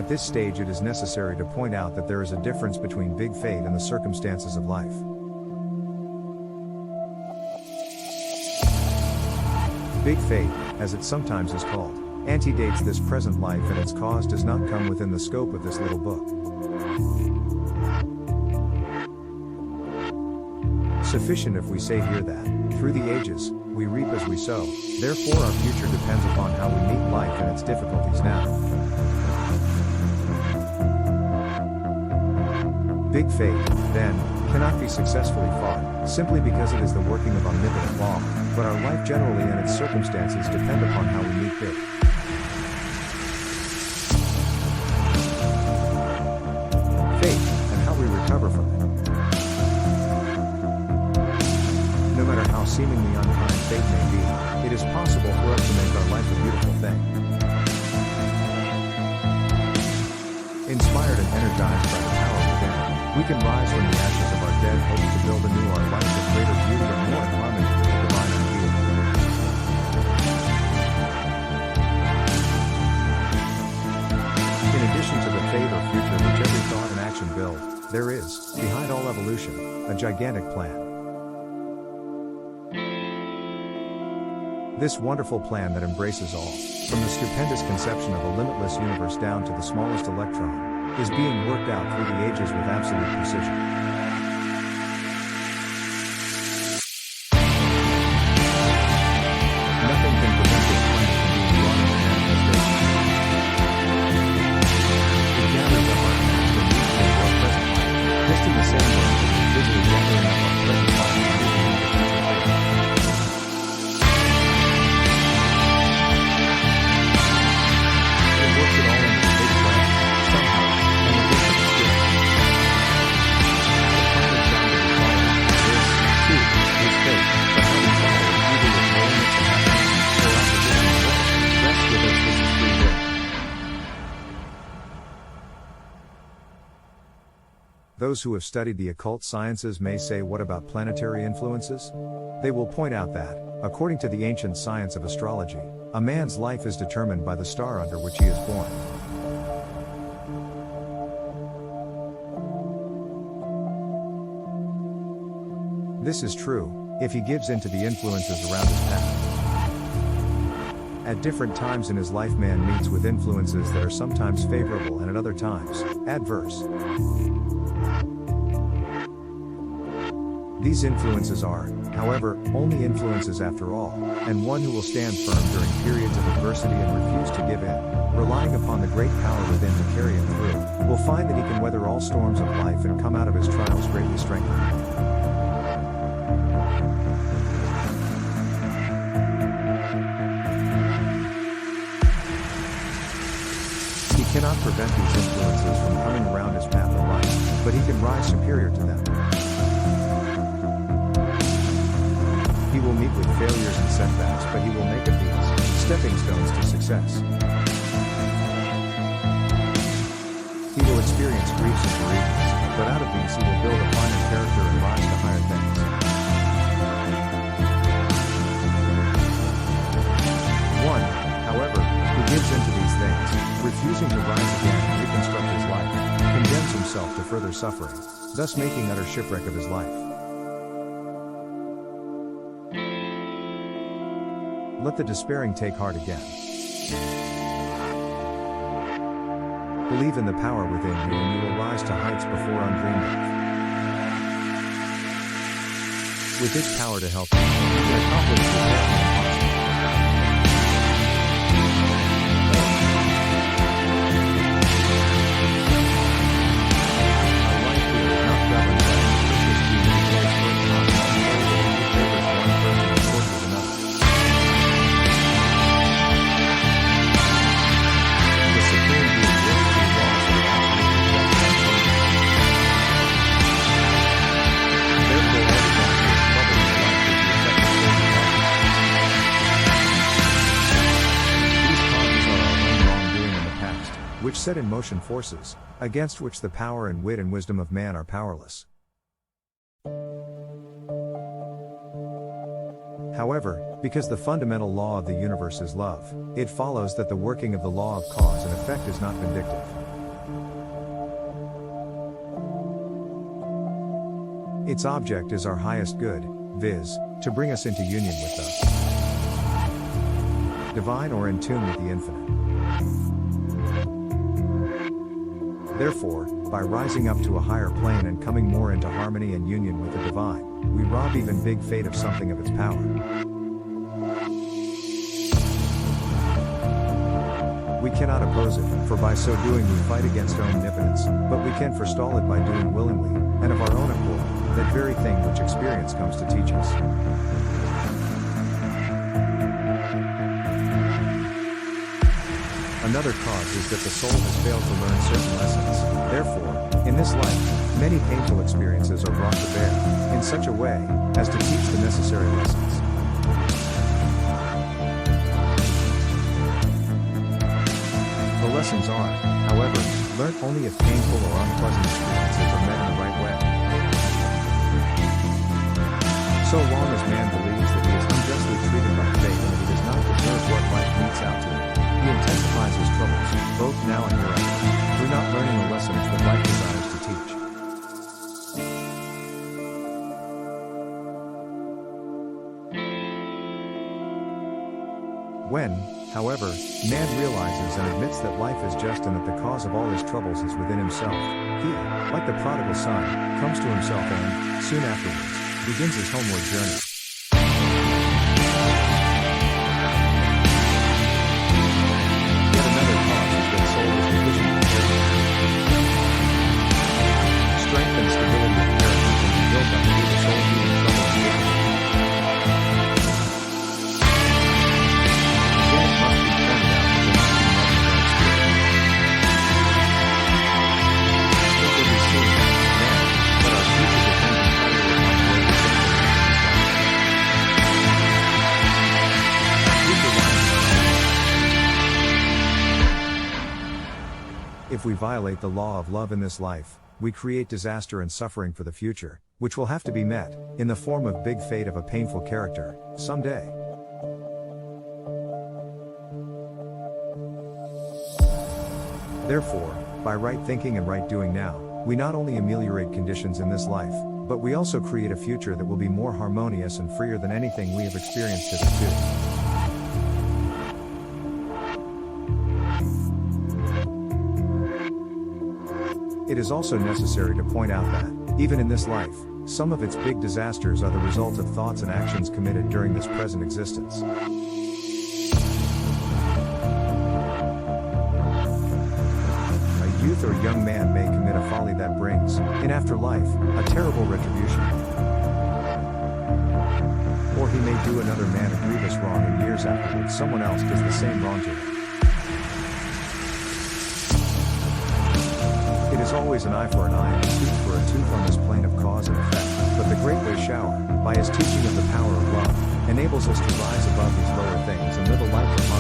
At this stage it is necessary to point out that there is a difference between big fate and the circumstances of life. Big fate, as it sometimes is called, antedates this present life, and its cause does not come within the scope of this little book. Sufficient if we say here that, through the ages, we reap as we sow, therefore our future depends upon how we meet life and its difficulties now. Big fate, then, cannot be successfully fought, simply because it is the working of omnipotent law, but our life generally and its circumstances depend upon how we meet big. Fate, and how we recover from it. No matter how seemingly unkind fate may be, it is possible for us to make our life a beautiful thing. Inspired and energized by the power within, we can rise from the ashes of our dead hopes to build anew our life with greater beauty and more in harmony with the divine ideal. In addition to the fate or future which every thought and action build, there is, behind all evolution, a gigantic plan. This wonderful plan that embraces all, from the stupendous conception of a limitless universe down to the smallest electron, is being worked out through the ages with absolute precision. Nothing can prevent this plan from being brought into manifestation. It gathers up our past and moves into our present life, just in the same way that it is visually gathering up our present life and moving into future fate. It works it all into the big plan, somehow. Those who have studied the occult sciences may say, what about planetary influences? They will point out that, according to the ancient science of astrology, a man's life is determined by the star under which he is born. This is true, if he gives in to the influences around his path. At different times in his life man meets with influences that are sometimes favorable and at other times, adverse. These influences are, however, only influences after all, and one who will stand firm during periods of adversity and refuse to give in, relying upon the great power within to carry him through, will find that he can weather all storms of life and come out of his trials greatly strengthened. He cannot prevent these influences from coming around his path of life, but he can rise superior to them. He will meet with failures and setbacks, but he will make of these stepping stones to success. He will experience griefs and bereavements, but out of these he will build a finer character and rise to higher things. One, however, who gives in to these things, refusing to rise again and reconstruct his life, condemns himself to further suffering, thus making utter shipwreck of his life. Let the despairing take heart again. Believe in the power within you and you will rise to heights before undreamed of. With its power to help you, you can accomplish the impossible. Which set in motion forces, against which the power and wit and wisdom of man are powerless. However, because the fundamental law of the universe is love, it follows that the working of the law of cause and effect is not vindictive. Its object is our highest good, viz., to bring us into union with the divine or in tune with the infinite. Therefore, by rising up to a higher plane and coming more into harmony and union with the divine, we rob even big fate of something of its power. We cannot oppose it, for by so doing we fight against omnipotence, but we can forestall it by doing willingly, and of our own accord, that very thing which experience comes to teach us. Another cause is that the soul has failed to learn certain lessons. Therefore, in this life, many painful experiences are brought to bear, in such a way, as to teach the necessary lessons. The lessons are, however, learnt only if painful or unpleasant experiences are met in the right way. So long as man believes that he is unjustly treated by fate and that he does not deserve what life metes out to him, he intensifies his troubles, both now and hereafter, through not learning the lessons that life desires to teach. When, however, man realizes and admits that life is just and that the cause of all his troubles is within himself, he, like the prodigal son, comes to himself and, soon afterwards, begins his homeward journey. Yet another cause is that soul is deficient in character. Strength and stability of character can be built up through the soul being troubled and difficult. If we violate the law of love in this life, we create disaster and suffering for the future, which will have to be met, in the form of big fate of a painful character, someday. Therefore, by right thinking and right doing now, we not only ameliorate conditions in this life, but we also create a future that will be more harmonious and freer than anything we have experienced hitherto. It is also necessary to point out that, even in this life, some of its big disasters are the result of thoughts and actions committed during this present existence. A youth or young man may commit a folly that brings, in after life, a terrible retribution. Or he may do another man a grievous wrong and years afterwards someone else does the same wrong to him. It is always an eye for an eye and a tooth for a tooth on this plane of cause and effect, but the Great Way Shower, by his teaching of the power of love, enables us to rise above these lower things and live a life of